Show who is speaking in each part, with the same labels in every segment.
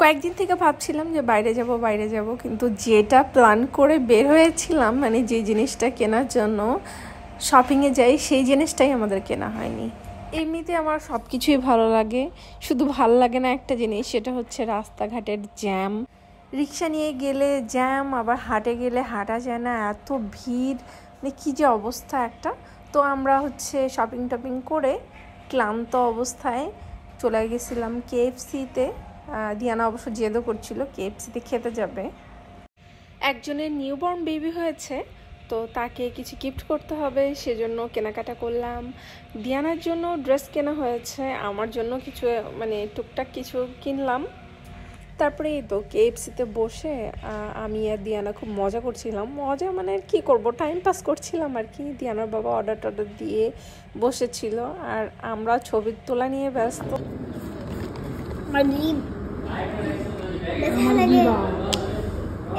Speaker 1: কয়েকদিন থেকে ভাবছিলাম যে বাইরে যাব, কিন্তু যেটা প্ল্যান করে বের হয়েছিলাম মানে যে জিনিসটা কেনার জন্য শপিংয়ে যাই সেই জিনিসটাই আমাদের কেনা হয়নি। এমনিতে আমার সব কিছুই ভালো লাগে, শুধু ভালো লাগে না একটা জিনিস, সেটা হচ্ছে রাস্তাঘাটের জ্যাম। রিক্সা নিয়ে গেলে জ্যাম, আবার হাটে গেলে হাঁটা যায় না, এত ভিড়, মানে কী যে অবস্থা একটা। তো আমরা শপিং টপিং করে ক্লান্ত অবস্থায় চলে গেছিলাম KFC-তে। দিয়ানা অবশ্য জেদও করছিল KFC-তে খেতে যাবে। একজনের নিউবর্ন বেবি হয়েছে, তো তাকে কিছু গিফট করতে হবে, সেজন্য কেনাকাটা করলাম। দিয়ানার জন্য ড্রেস কেনা হয়েছে, আমার জন্য কিছু মানে টুকটাক কিছু কিনলাম। তারপরে এই তো KFC-তে বসে আমি আর দিয়ানা খুব মজা করছিলাম। মজা মানে কি করব, টাইম পাস করছিলাম আর কি। দিয়ানার বাবা অর্ডার টর্ডার দিয়ে বসেছিল আর আমরা ছবি তোলা নিয়ে ব্যস্ত।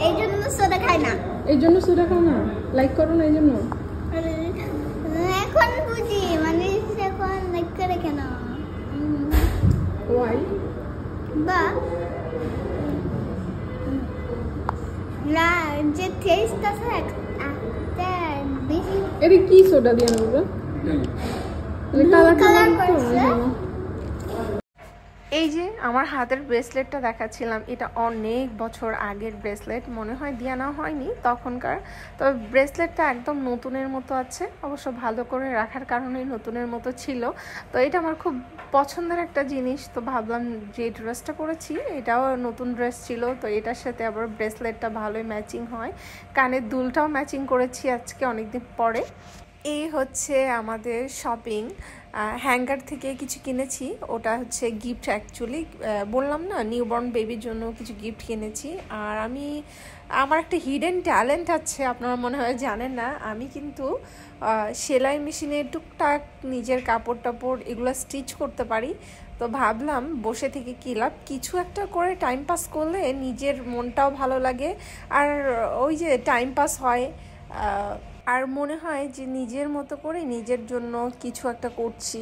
Speaker 2: এই জন্য সোডা খাই না,
Speaker 1: লাইক করো না এই জন্য।
Speaker 2: এখন বুঝি মানে এখন লাইক করে কেন,
Speaker 1: ওয়াই
Speaker 2: বা না যে টেস্ট আছে একটা বেশি।
Speaker 1: এটা কি সোডা দিয়ে নেবো
Speaker 2: কালার করছে।
Speaker 1: এই যে আমার হাতের ব্রেসলেটটা দেখাচ্ছিলাম, এটা অনেক বছর আগের ব্রেসলেট, মনে হয় দিয়ানা হয়নি তখনকার। তবে ব্রেসলেটটা একদম নতুনের মতো আছে, অবশ্য ভালো করে রাখার কারণেই নতুনের মতো ছিল। তো এটা আমার খুব পছন্দের একটা জিনিস, তো ভাবলাম যে ড্রেসটা পরেছি এটাও নতুন ড্রেস ছিল, তো এটার সাথে আবার ব্রেসলেটটা ভালোই ম্যাচিং হয়। কানের দুলটাও ম্যাচিং করেছি আজকে অনেকদিন পরে। এই হচ্ছে আমাদের শপিং। হ্যাঙ্গার থেকে কিছু কিনেছি, ওটা হচ্ছে গিফট অ্যাকচুয়ালি। বললাম না নিউবর্ন বেবির জন্য কিছু গিফট কিনেছি। আর আমার একটা হিডেন ট্যালেন্ট আছে, আপনারা মনে হয় জানেন না। আমি কিন্তু সেলাই মেশিনে টুকটাক নিজের কাপড় টাপড় এগুলো স্টিচ করতে পারি। তো ভাবলাম বসে থেকে কী লাভ, কিছু একটা করে টাইম পাস করলে নিজের মনটাও ভালো লাগে, আর ওই যে টাইম পাস হয়, আর মনে হয় যে নিজের মতো করে নিজের জন্য কিছু একটা করছি।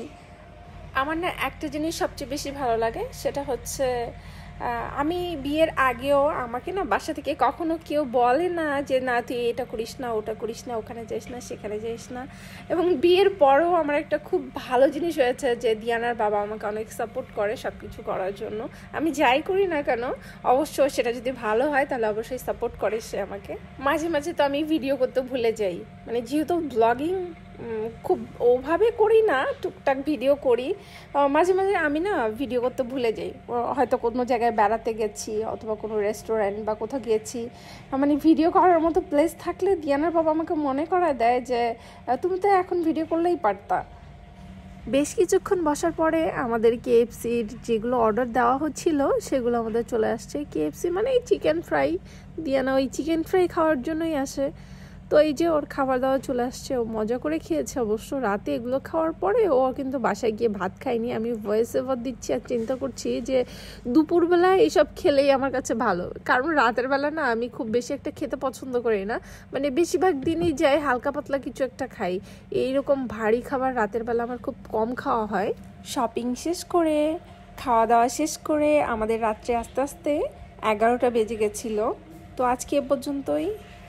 Speaker 1: আমার না একটা জিনিস সবচেয়ে বেশি ভালো লাগে, সেটা হচ্ছে আমি বিয়ের আগেও আমাকে না বাসা থেকে কখনো কেউ বলে না যে না তুই এটা করিস না, ওটা করিস না, ওখানে যাইস না, সেখানে যাইস না। এবং বিয়ের পরেও আমার একটা খুব ভালো জিনিস হয়েছে যে দিয়ানার বাবা আমাকে অনেক সাপোর্ট করে সব কিছু করার জন্য। আমি যাই করি না কেন, অবশ্য সেটা যদি ভালো হয় তাহলে অবশ্যই সাপোর্ট করে সে আমাকে। মাঝে মাঝে তো আমি ভিডিও করতে ভুলে যাই, মানে যেহেতু ব্লগিং খুব ওভাবে করি না, টুকটাক ভিডিও করি, মাঝে মাঝে আমি না ভিডিও করতে ভুলে যাই। হয়তো কোনো জায়গায় বেড়াতে গেছি অথবা কোনো রেস্টুরেন্ট বা কোথাও গেছি, মানে ভিডিও করার মতো প্লেস থাকলে দিয়ানার বাবা আমাকে মনে করায় দেয় যে তুমি তো এখন ভিডিও করলেই পারতা। বেশ কিছুক্ষণ বসার পরে আমাদের KFC-র যেগুলো অর্ডার দেওয়া হচ্ছিল সেগুলো আমাদের চলে আসছে। KFC মানে এই চিকেন ফ্রাই, দিয়ানা ওই চিকেন ফ্রাই খাওয়ার জন্যই আসে। তো এই যে ওর খাবার দাওয়া চলে আসছে, ও মজা করে খেয়েছে অবশ্য। রাতে এগুলো খাওয়ার পরে ও কিন্তু বাসায় গিয়ে ভাত খায়নি। আমি ভয়েস ওভার দিচ্ছি আর চিন্তা করছি যে দুপুরবেলায় এইসব খেলেই আমার কাছে ভালো, কারণ রাতের বেলা না আমি খুব বেশি একটা খেতে পছন্দ করি না, মানে বেশিরভাগ দিনই যাই হালকা পাতলা কিছু একটা খাই। এইরকম ভারী খাবার রাতের বেলা আমার খুব কম খাওয়া হয়। শপিং শেষ করে খাওয়া দাওয়া শেষ করে আমাদের রাত্রে আস্তে আস্তে 11টা বেজে গেছিলো। তো আজকে এ পর্যন্তই।